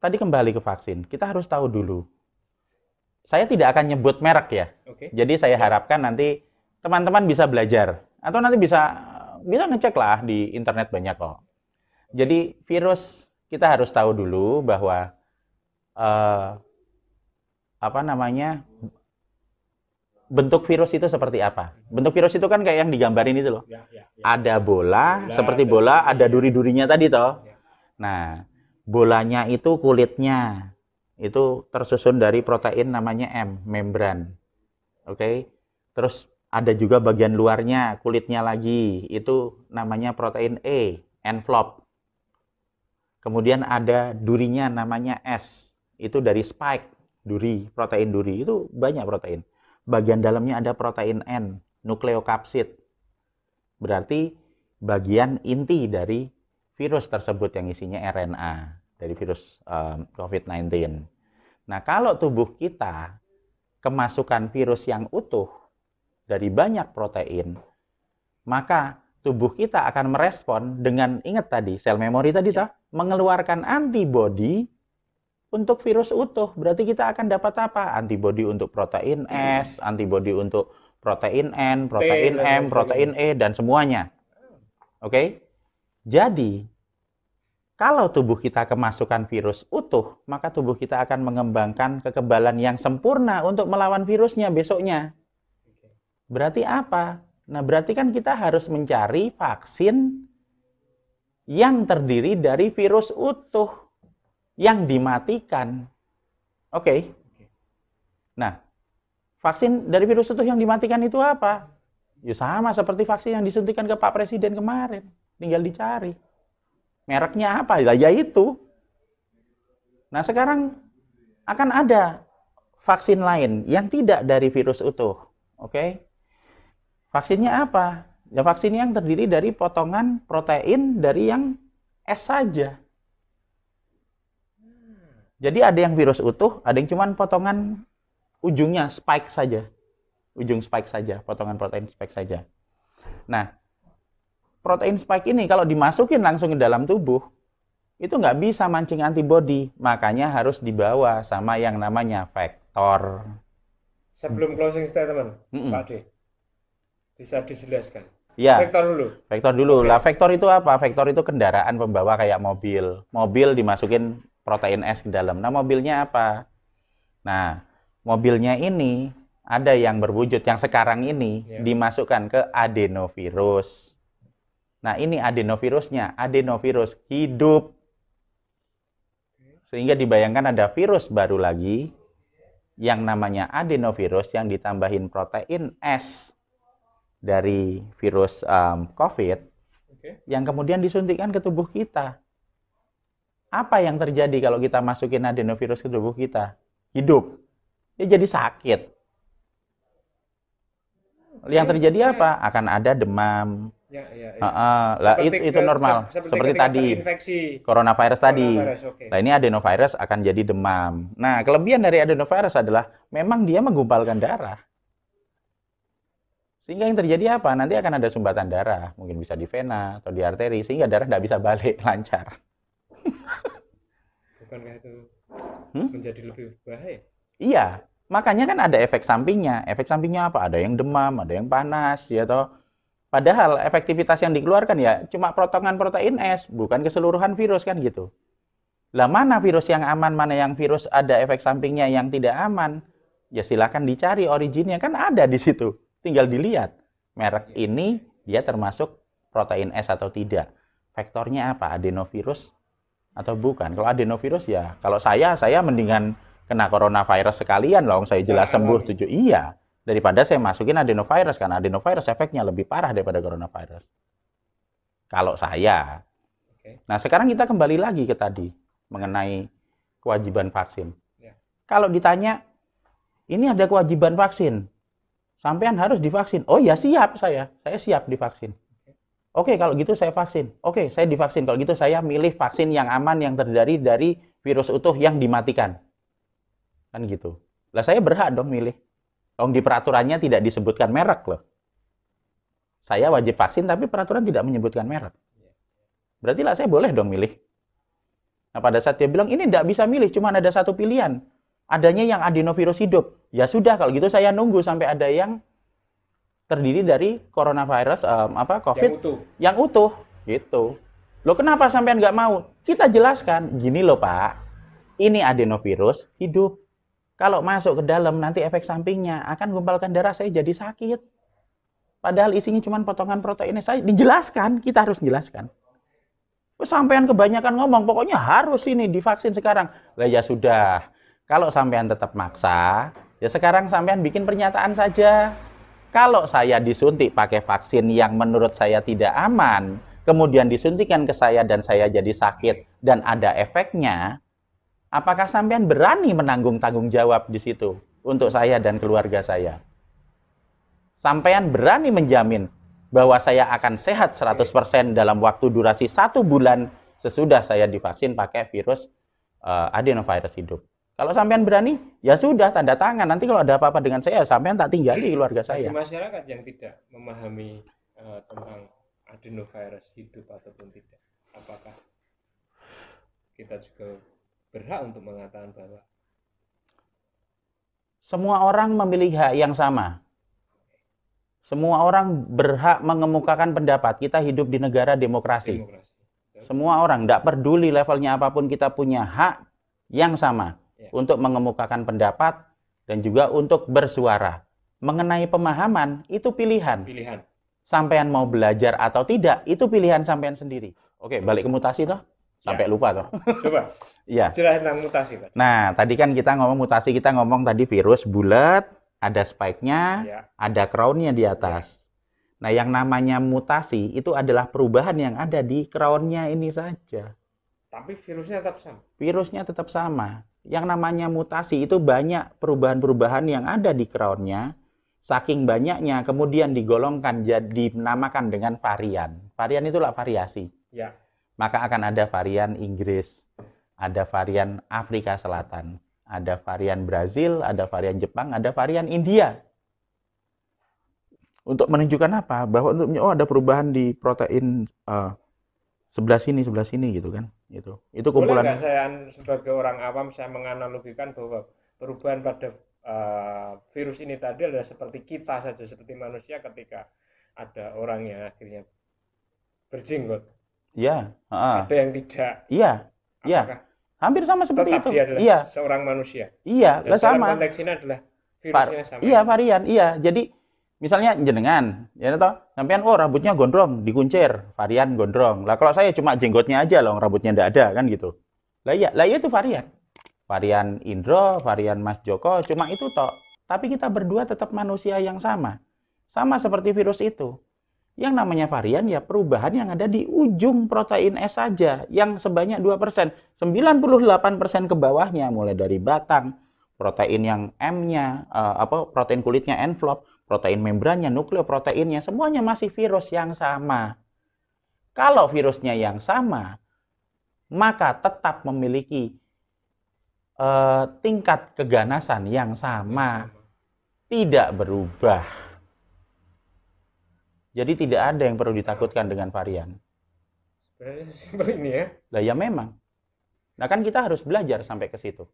tadi kembali ke vaksin. Kita harus tahu dulu. Saya tidak akan nyebut merek ya. Oke. Jadi saya harapkan nanti teman-teman bisa belajar atau nanti bisa ngecek lah di internet banyak kok. Jadi virus kita harus tahu dulu bahwa eh, apa namanya bentuk virus itu seperti apa. Bentuk virus itu kan kayak yang digambarin itu loh. Ya, ya, ya. Ada bola, Bola, seperti ada bola, duri. ada duri-durinya tadi toh. Ya. Nah, bolanya itu kulitnya itu tersusun dari protein namanya M, membran. Oke. Terus ada juga bagian luarnya, kulitnya lagi, itu namanya protein E, envelope. Kemudian ada durinya namanya S, itu dari spike, duri, protein duri, itu banyak protein. Bagian dalamnya ada protein N, nukleokapsid. Berarti bagian inti dari virus tersebut yang isinya RNA dari virus COVID-19. Nah, kalau tubuh kita kemasukan virus yang utuh dari banyak protein, maka tubuh kita akan merespon dengan, ingat tadi, sel memori tadi toh, mengeluarkan antibodi untuk virus utuh. Berarti kita akan dapat apa? Antibodi untuk protein S, antibodi untuk protein N, protein M, protein E, dan semuanya. Oke? Jadi, kalau tubuh kita kemasukan virus utuh, maka tubuh kita akan mengembangkan kekebalan yang sempurna untuk melawan virusnya besoknya. Berarti apa? Nah, berarti kan kita harus mencari vaksin yang terdiri dari virus utuh yang dimatikan. Oke. Nah, vaksin dari virus utuh yang dimatikan itu apa? Ya sama seperti vaksin yang disuntikan ke Pak Presiden kemarin. Tinggal dicari. Mereknya apa? Ya itu. Nah, sekarang akan ada vaksin lain yang tidak dari virus utuh. Oke? Vaksinnya apa? Ya vaksin yang terdiri dari potongan protein dari yang S saja. Jadi ada yang virus utuh, ada yang cuma potongan ujungnya spike saja. Ujung spike saja, potongan protein spike saja. Nah, protein spike ini kalau dimasukin langsung ke dalam tubuh, itu nggak bisa mancing antibodi. Makanya harus dibawa sama yang namanya vektor. Sebelum closing statement, Pak D, bisa dijelaskan? Ya, Vektor dulu. Vektor dulu. Oke. Lah, vektor itu apa? Vektor itu kendaraan pembawa kayak mobil. Mobil dimasukin protein S ke dalam. Nah, mobilnya apa? Nah, mobilnya ini ada yang berwujud yang sekarang ini dimasukkan ke adenovirus. Nah, ini adenovirusnya, adenovirus hidup. Sehingga dibayangkan ada virus baru lagi yang namanya adenovirus yang ditambahin protein S dari virus COVID yang kemudian disuntikkan ke tubuh kita. Apa yang terjadi kalau kita masukin adenovirus ke tubuh kita? Hidup. Dia jadi sakit. Yang terjadi apa? Akan ada demam. Lah itu normal. Seperti tadi coronavirus tadi. Nah, ini adenovirus akan jadi demam. Nah, kelebihan dari adenovirus adalah memang dia menggumpalkan darah. Sehingga yang terjadi apa? Nanti akan ada sumbatan darah. Mungkin bisa di vena atau di arteri. Sehingga darah nggak bisa balik lancar. Bukankah itu menjadi lebih bahaya? Iya. Makanya kan ada efek sampingnya. Efek sampingnya apa? Ada yang demam, ada yang panas, ya toh. Padahal efektivitas yang dikeluarkan ya cuma potongan protein S, bukan keseluruhan virus kan gitu. Lah mana virus yang aman, mana yang virus ada efek sampingnya yang tidak aman? Ya silakan dicari originnya, kan ada di situ. Tinggal dilihat merek ini dia termasuk protein S atau tidak. Vektornya apa? Adenovirus atau bukan? Kalau adenovirus ya, kalau saya mendingan kena coronavirus sekalian loh, saya jelas sembuh 7. Iya, daripada saya masukin adenovirus, karena adenovirus efeknya lebih parah daripada coronavirus. Kalau saya. Nah, sekarang kita kembali lagi ke tadi mengenai kewajiban vaksin. Kalau ditanya, ini ada kewajiban vaksin, sampean harus divaksin. Oh ya siap saya siap divaksin. Oke, kalau gitu saya vaksin. Oke, saya divaksin. Kalau gitu saya milih vaksin yang aman, yang terdiri dari virus utuh yang dimatikan. Kan gitu. Lah saya berhak dong milih. Di peraturannya tidak disebutkan merek loh. Saya wajib vaksin tapi peraturan tidak menyebutkan merek. Berarti lah saya boleh dong milih. Nah, pada saat dia bilang, ini tidak bisa milih, cuma ada satu pilihan. Adanya yang adenovirus hidup. Ya sudah, kalau gitu saya nunggu sampai ada yang terdiri dari coronavirus, COVID, yang utuh. Gitu. Loh, kenapa sampean nggak mau? Kita jelaskan, gini loh Pak, ini adenovirus hidup. Kalau masuk ke dalam, nanti efek sampingnya akan gumpalkan darah saya jadi sakit. Padahal isinya cuma potongan proteinnya. Saya dijelaskan, kita harus jelaskan. Sampean kebanyakan ngomong, pokoknya harus ini divaksin sekarang. Lah ya sudah, kalau sampean tetap maksa, ya sekarang sampean bikin pernyataan saja. Kalau saya disuntik pakai vaksin yang menurut saya tidak aman, kemudian disuntikan ke saya dan saya jadi sakit dan ada efeknya, apakah sampean berani menanggung tanggung jawab di situ untuk saya dan keluarga saya? Sampean berani menjamin bahwa saya akan sehat 100% dalam waktu durasi 1 bulan sesudah saya divaksin pakai virus adenovirus hidup. Kalau sampean berani, ya sudah tanda tangan. Nanti kalau ada apa-apa dengan saya, sampean tak tinggali keluarga saya. Bagi masyarakat yang tidak memahami tentang adenovirus hidup ataupun tidak, apakah kita juga berhak untuk mengatakan bahwa semua orang memiliki hak yang sama? Semua orang berhak mengemukakan pendapat. Kita hidup di negara demokrasi. Semua orang, tidak peduli levelnya apapun, kita punya hak yang sama untuk mengemukakan pendapat dan juga untuk bersuara. Mengenai pemahaman, itu pilihan. Sampean mau belajar atau tidak, itu pilihan sampean sendiri. Oke, balik ke mutasi toh. Sampai lupa toh. Coba. Iya. Jelasin tentang mutasi, Pak. Nah, tadi kan kita ngomong mutasi, kita ngomong tadi virus bulat, ada spike-nya, ada crown-nya di atas. Nah, yang namanya mutasi itu adalah perubahan yang ada di crown-nya ini saja. Tapi virusnya tetap sama. Virusnya tetap sama. Yang namanya mutasi itu banyak perubahan-perubahan yang ada di crown-nya. Saking banyaknya, kemudian digolongkan, dinamakan dengan varian. Varian itulah variasi. Ya. Maka akan ada varian Inggris, ada varian Afrika Selatan, ada varian Brazil, ada varian Jepang, ada varian India. Untuk menunjukkan apa? Bahwa ada perubahan di protein sebelah sini gitu kan. Itu kumpulan. Boleh nggak saya sebagai orang awam saya menganalogikan bahwa perubahan pada virus ini tadi adalah seperti kita saja, seperti manusia ketika ada orang yang akhirnya berjenggot. Iya. Ada yang tidak. Iya. Iya. Hampir sama seperti itu. Dia adalah seorang manusia. Iya, lah sama. Dalam konteks ini adalah virusnya sama. Iya, varian. Iya. Jadi misalnya jenengan, ya toh, sampean rambutnya gondrong, dikuncir, varian gondrong. Lah kalau saya cuma jenggotnya aja loh, rambutnya enggak ada kan gitu. Lah iya itu varian. Varian Indro, varian Mas Joko, cuma itu toh. Tapi kita berdua tetap manusia yang sama. Sama seperti virus itu. Yang namanya varian ya perubahan yang ada di ujung protein S saja yang sebanyak 2%. 98% ke bawahnya mulai dari batang, protein yang M-nya, protein kulitnya envelop, protein membrannya, nukleoproteinnya, semuanya masih virus yang sama. Kalau virusnya yang sama, maka tetap memiliki tingkat keganasan yang sama, tidak berubah. Jadi tidak ada yang perlu ditakutkan dengan varian. Sebenarnya seperti ini ya. Lah ya memang. Nah kan kita harus belajar sampai ke situ.